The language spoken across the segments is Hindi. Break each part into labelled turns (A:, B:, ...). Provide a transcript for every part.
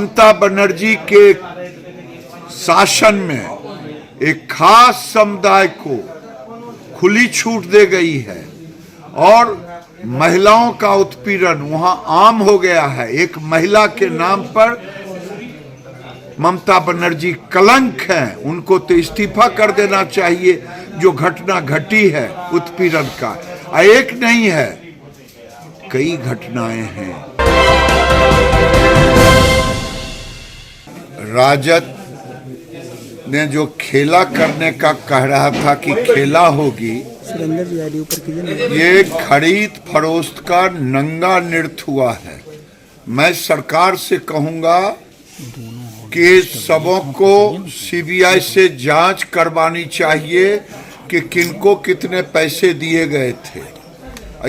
A: ममता बनर्जी के शासन में एक खास समुदाय को खुली छूट दे गई है और महिलाओं का उत्पीड़न वहां आम हो गया है। एक महिला के नाम पर ममता बनर्जी कलंक हैं, उनको तो इस्तीफा कर देना चाहिए। जो घटना घटी है उत्पीड़न का, एक नहीं है, कई घटनाएं हैं। राजद ने जो खेला करने का कह रहा था कि खेला होगी, ये खरीद फरोख्त का नंगा नृत्य हुआ है। मैं सरकार से कहूंगा कि सबों को सीबीआई से जांच करवानी चाहिए कि किनको कितने पैसे दिए गए थे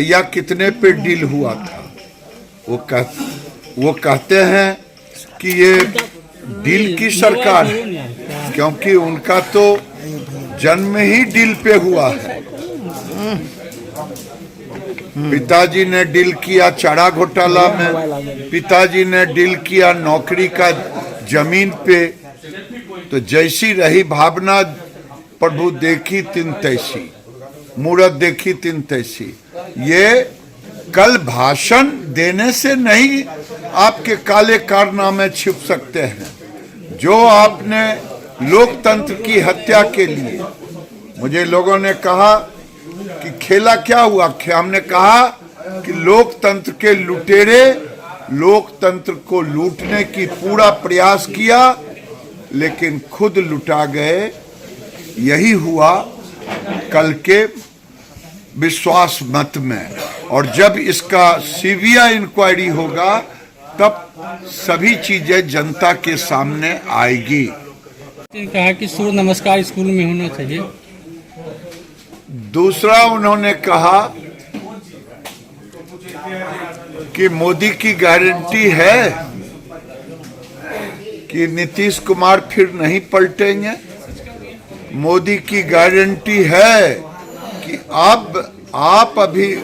A: या कितने पे डील हुआ था। वो कहते हैं कि ये डील की सरकार है, क्योंकि उनका तो जन्म ही डील पे हुआ है। पिताजी ने डील किया चारा घोटाला में, पिताजी ने डील किया नौकरी का जमीन पे। तो जैसी रही भावना प्रभु देखी तिन तैसी, मूरत देखी तिन तैसी। ये कल भाषण देने से नहीं आपके काले कारनामे छिप सकते हैं। जो आपने लोकतंत्र की हत्या के लिए, मुझे लोगों ने कहा कि खेला क्या हुआ, हमने कहा कि लोकतंत्र के लुटेरे लोकतंत्र को लूटने की पूरा प्रयास किया, लेकिन खुद लुटा गए। यही हुआ कल के विश्वास मत में। और जब इसका सीबीआई इंक्वायरी होगा तब सभी चीजें जनता के सामने आएगी।
B: कहा कि सूर्य नमस्कार स्कूल में होना चाहिए।
A: दूसरा उन्होंने कहा कि मोदी की गारंटी है कि नीतीश कुमार फिर नहीं पलटेंगे। मोदी की गारंटी है कि अब आप अभी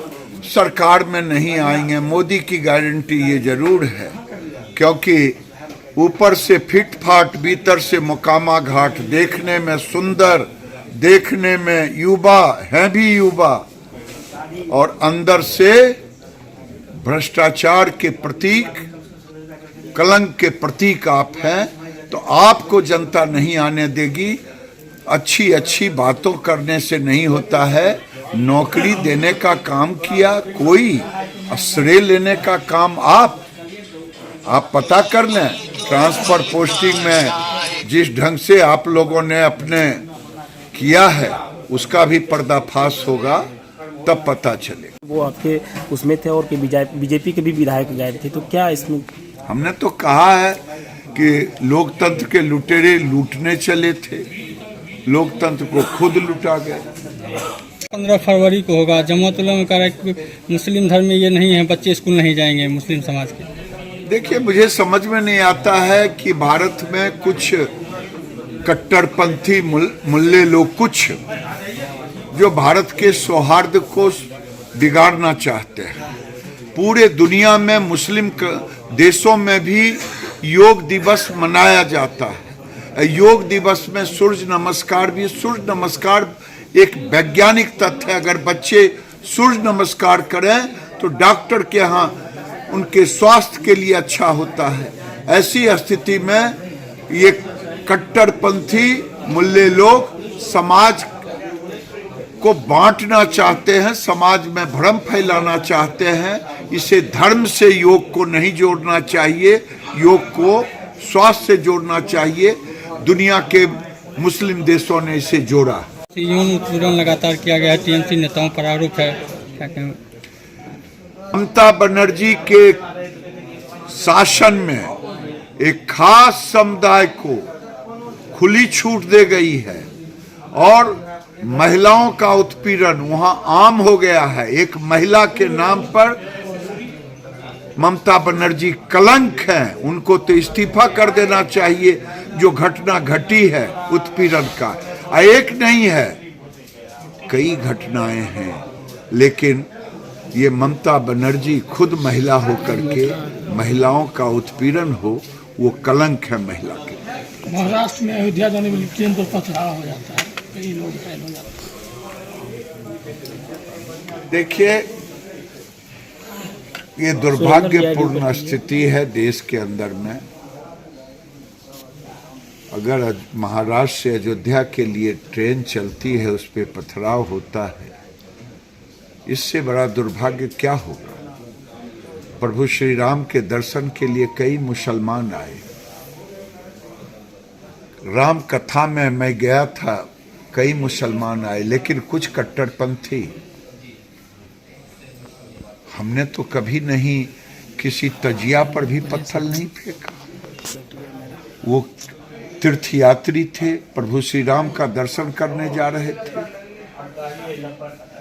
A: सरकार में नहीं आएंगे। मोदी की गारंटी ये जरूर है, क्योंकि ऊपर से फिट फाट, भीतर से मुकामा घाट, देखने में सुंदर, देखने में युवा है भी युवा, और अंदर से भ्रष्टाचार के प्रतीक, कलंक के प्रतीक आप हैं। तो आपको जनता नहीं आने देगी। अच्छी अच्छी बातों करने से नहीं होता है। नौकरी देने का काम किया कोई, श्रेय लेने का काम आप पता कर लें। ट्रांसफर पोस्टिंग में जिस ढंग से आप लोगों ने अपने किया है, उसका भी पर्दाफाश होगा, तब पता चलेगा।
C: वो आपके उसमें थे और कि बीजेपी के भी विधायक गए थे, तो क्या इसमें?
A: हमने तो कहा है कि लोकतंत्र के लुटेरे लूटने चले थे, लोकतंत्र को खुद लुटा गए।
B: 15 फरवरी को होगा। जमात-उल-उलमा में कह रहा है कि मुस्लिम धर्म में ये नहीं है, बच्चे स्कूल नहीं जाएंगे मुस्लिम समाज के।
A: देखिए, मुझे समझ में नहीं आता है कि भारत में कुछ कट्टरपंथी मुल्ले लोग, कुछ जो भारत के सौहार्द को बिगाड़ना चाहते हैं। पूरे दुनिया में मुस्लिम देशों में भी योग दिवस मनाया जाता है। योग दिवस में सूर्य नमस्कार भी, सूर्य नमस्कार एक वैज्ञानिक तथ्य है। अगर बच्चे सूर्य नमस्कार करें तो डॉक्टर के यहाँ उनके स्वास्थ्य के लिए अच्छा होता है। ऐसी स्थिति में ये कट्टरपंथी मुल्ले लोग समाज को बांटना चाहते हैं, समाज में भ्रम फैलाना चाहते हैं। इसे धर्म से योग को नहीं जोड़ना चाहिए, योग को स्वास्थ्य से जोड़ना चाहिए। दुनिया के मुस्लिम देशों ने इसे जोड़ा।
B: यौन उत्पीड़न लगातार किया गया है, टीएमसी नेताओं पर आरोप है, क्या कहें?
A: ममता बनर्जी के शासन में एक खास समुदाय को खुली छूट दे गई है और महिलाओं का उत्पीड़न वहां आम हो गया है। एक महिला के नाम पर ममता बनर्जी कलंक हैं, उनको तो इस्तीफा कर देना चाहिए। जो घटना घटी है उत्पीड़न का, एक नहीं है, कई घटनाएं हैं। लेकिन ये ममता बनर्जी खुद महिला होकर के महिलाओं का उत्पीड़न हो, वो कलंक है महिला के।
D: महाराष्ट्र में अयोध्या जाने वाली ट्रेन पर पथराव हो जाता है, कई लोग घायल हो जाते हैं।
A: देखिए, ये दुर्भाग्यपूर्ण स्थिति है देश के अंदर में। अगर महाराष्ट्र से अयोध्या के लिए ट्रेन चलती है, उस पर पथराव होता है, इससे बड़ा दुर्भाग्य क्या होगा। प्रभु श्री राम के दर्शन के लिए कई मुसलमान आए। राम कथा में मैं गया था, कई मुसलमान आए, लेकिन कुछ कट्टरपंथी, हमने तो कभी नहीं किसी तजिया पर भी पत्थर नहीं फेंका। वो तीर्थयात्री थे, प्रभु श्री राम का दर्शन करने जा रहे थे।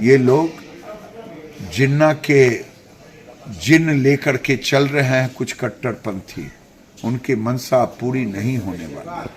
A: ये लोग जिन्ना के जिन लेकर के चल रहे हैं कुछ कट्टरपंथी, उनकी मनसा पूरी नहीं होने वाली।